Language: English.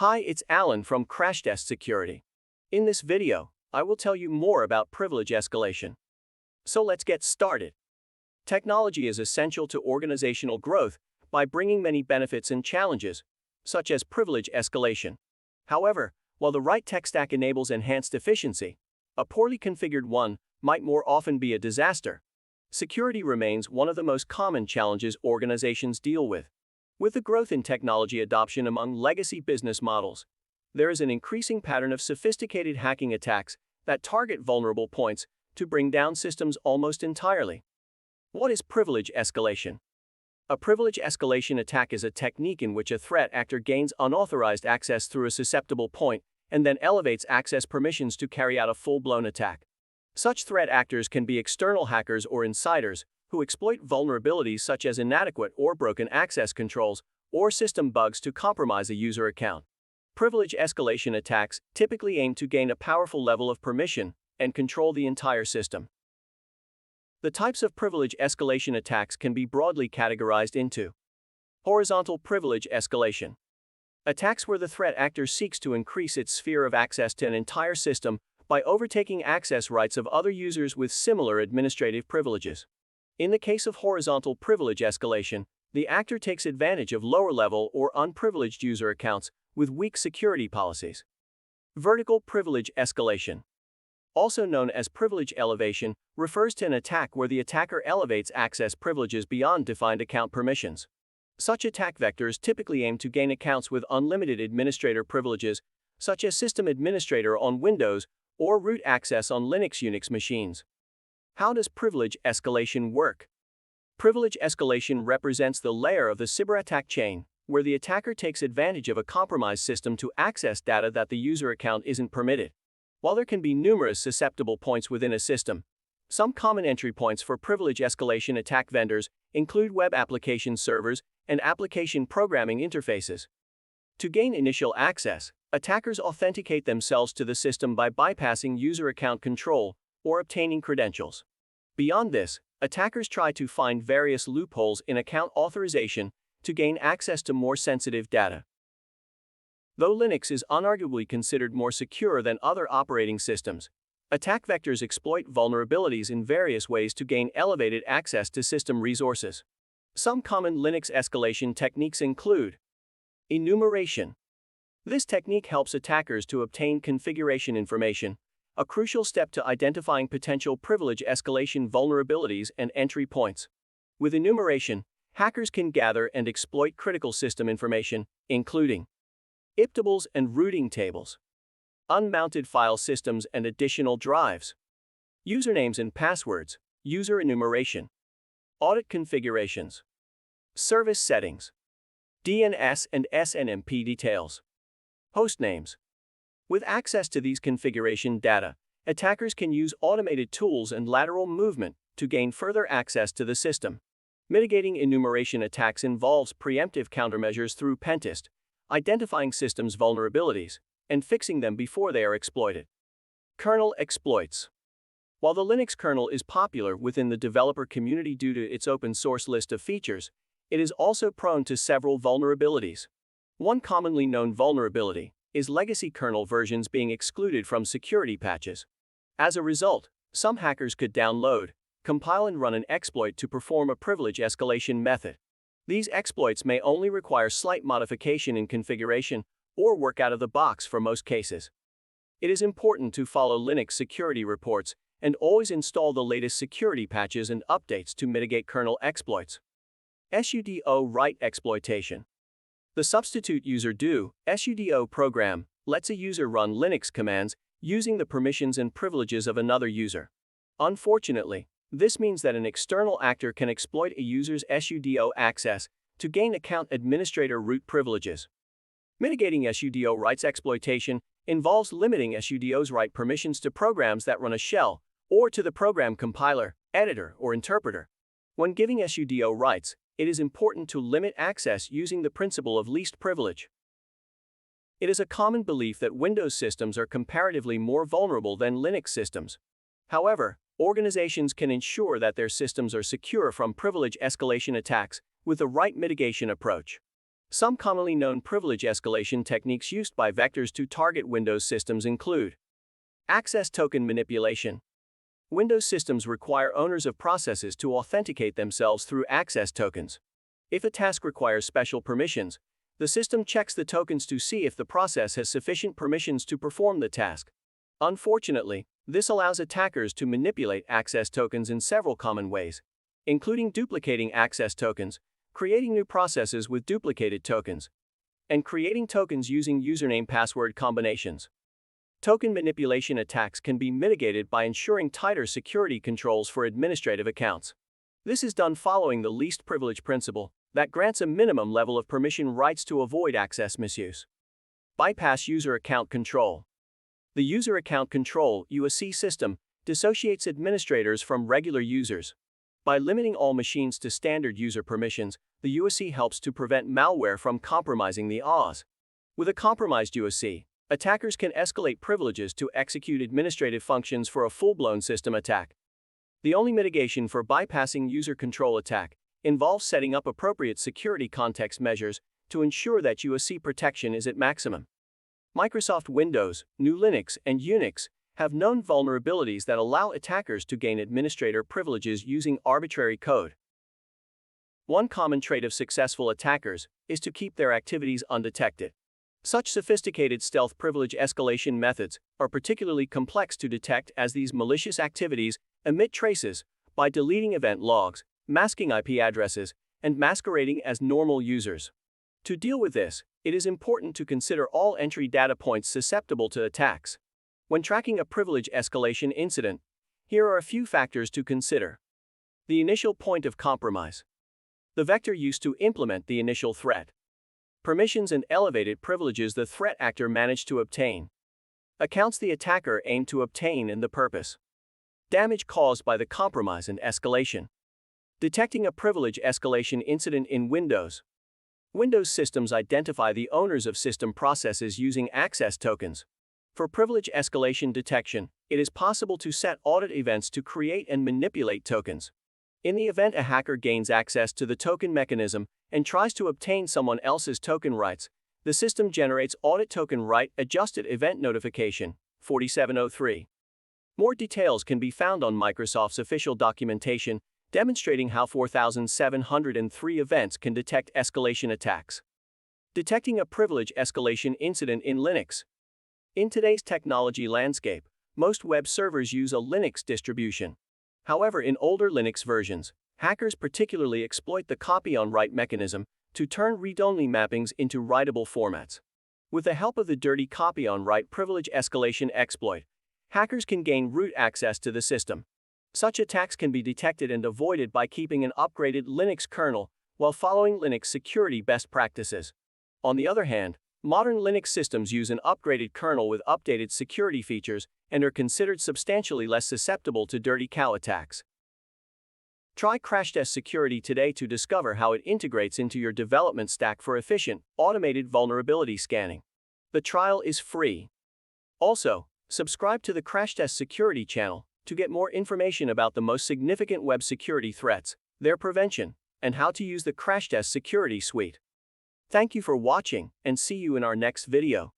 Hi, it's Alan from Crashtest Security. In this video, I will tell you more about privilege escalation. So let's get started. Technology is essential to organizational growth by bringing many benefits and challenges, such as privilege escalation. However, while the right tech stack enables enhanced efficiency, a poorly configured one might more often be a disaster. Security remains one of the most common challenges organizations deal with. With the growth in technology adoption among legacy business models, there is an increasing pattern of sophisticated hacking attacks that target vulnerable points to bring down systems almost entirely. What is privilege escalation? A privilege escalation attack is a technique in which a threat actor gains unauthorized access through a susceptible point and then elevates access permissions to carry out a full-blown attack. Such threat actors can be external hackers or insiders who exploit vulnerabilities such as inadequate or broken access controls or system bugs to compromise a user account. Privilege escalation attacks typically aim to gain a powerful level of permission and control the entire system. The types of privilege escalation attacks can be broadly categorized into horizontal privilege escalation. Attacks where the threat actor seeks to increase its sphere of access to an entire system by overtaking access rights of other users with similar administrative privileges. In the case of horizontal privilege escalation, the actor takes advantage of lower-level or unprivileged user accounts with weak security policies. Vertical privilege escalation, also known as privilege elevation, refers to an attack where the attacker elevates access privileges beyond defined account permissions. Such attack vectors typically aim to gain accounts with unlimited administrator privileges, such as system administrator on Windows or root access on Linux machines. How does privilege escalation work? Privilege escalation represents the layer of the cyberattack chain where the attacker takes advantage of a compromised system to access data that the user account isn't permitted. While there can be numerous susceptible points within a system, some common entry points for privilege escalation attack vendors include web application servers and application programming interfaces. To gain initial access, attackers authenticate themselves to the system by bypassing user account control or obtaining credentials. Beyond this, attackers try to find various loopholes in account authorization to gain access to more sensitive data. Though Linux is unarguably considered more secure than other operating systems, attack vectors exploit vulnerabilities in various ways to gain elevated access to system resources. Some common Linux escalation techniques include enumeration. This technique helps attackers to obtain configuration information, a crucial step to identifying potential privilege escalation vulnerabilities and entry points. With enumeration, hackers can gather and exploit critical system information, including iptables and routing tables, unmounted file systems and additional drives, usernames and passwords, user enumeration, audit configurations, service settings, DNS and SNMP details, host names. With access to these configuration data, attackers can use automated tools and lateral movement to gain further access to the system. Mitigating enumeration attacks involves preemptive countermeasures through pentest, identifying systems' vulnerabilities, and fixing them before they are exploited. Kernel exploits. While the Linux kernel is popular within the developer community due to its open source list of features, it is also prone to several vulnerabilities. One commonly known vulnerability is legacy kernel versions being excluded from security patches. As a result, some hackers could download, compile and run an exploit to perform a privilege escalation method. These exploits may only require slight modification in configuration or work out of the box for most cases. It is important to follow Linux security reports and always install the latest security patches and updates to mitigate kernel exploits. sudo write exploitation. The substitute user do sudo program lets a user run Linux commands using the permissions and privileges of another user. Unfortunately, this means that an external actor can exploit a user's sudo access to gain account administrator root privileges. Mitigating sudo writes exploitation involves limiting sudo's write permissions to programs that run a shell or to the program compiler, editor, or interpreter. When giving sudo writes, it is important to limit access using the principle of least privilege. It is a common belief that Windows systems are comparatively more vulnerable than Linux systems. However, organizations can ensure that their systems are secure from privilege escalation attacks with the right mitigation approach. Some commonly known privilege escalation techniques used by vectors to target Windows systems include access token manipulation. Windows systems require owners of processes to authenticate themselves through access tokens. If a task requires special permissions, the system checks the tokens to see if the process has sufficient permissions to perform the task. Unfortunately, this allows attackers to manipulate access tokens in several common ways, including duplicating access tokens, creating new processes with duplicated tokens, and creating tokens using username-password combinations. Token manipulation attacks can be mitigated by ensuring tighter security controls for administrative accounts. This is done following the least privilege principle that grants a minimum level of permission rights to avoid access misuse. Bypass user account control. The user account control (UAC) system dissociates administrators from regular users. By limiting all machines to standard user permissions, the UAC helps to prevent malware from compromising the OS. With a compromised UAC, attackers can escalate privileges to execute administrative functions for a full-blown system attack. The only mitigation for bypassing user control attack involves setting up appropriate security context measures to ensure that UAC protection is at maximum. Microsoft Windows, GNU Linux, and Unix have known vulnerabilities that allow attackers to gain administrator privileges using arbitrary code. One common trait of successful attackers is to keep their activities undetected. Such sophisticated stealth privilege escalation methods are particularly complex to detect, as these malicious activities emit traces by deleting event logs, masking IP addresses, and masquerading as normal users. To deal with this, it is important to consider all entry data points susceptible to attacks. When tracking a privilege escalation incident, here are a few factors to consider. The initial point of compromise. The vector used to implement the initial threat. Permissions and elevated privileges the threat actor managed to obtain. Accounts the attacker aimed to obtain and the purpose. Damage caused by the compromise and escalation. Detecting a privilege escalation incident in Windows. Windows systems identify the owners of system processes using access tokens. For privilege escalation detection, it is possible to set audit events to create and manipulate tokens. In the event a hacker gains access to the token mechanism and tries to obtain someone else's token rights, the system generates audit token right adjusted event notification 4703. More details can be found on Microsoft's official documentation demonstrating how 4,703 events can detect escalation attacks. Detecting a privilege escalation incident in Linux. In today's technology landscape, most web servers use a Linux distribution. However, in older Linux versions, hackers particularly exploit the copy-on-write mechanism to turn read-only mappings into writable formats. With the help of the dirty copy-on-write privilege escalation exploit, hackers can gain root access to the system. Such attacks can be detected and avoided by keeping an upgraded Linux kernel while following Linux security best practices. On the other hand, modern Linux systems use an upgraded kernel with updated security features and are considered substantially less susceptible to dirty cow attacks. Try Crashtest Security today to discover how it integrates into your development stack for efficient, automated vulnerability scanning. The trial is free. Also, subscribe to the Crashtest Security Channel to get more information about the most significant web security threats, their prevention, and how to use the Crashtest Security Suite. Thank you for watching, and see you in our next video.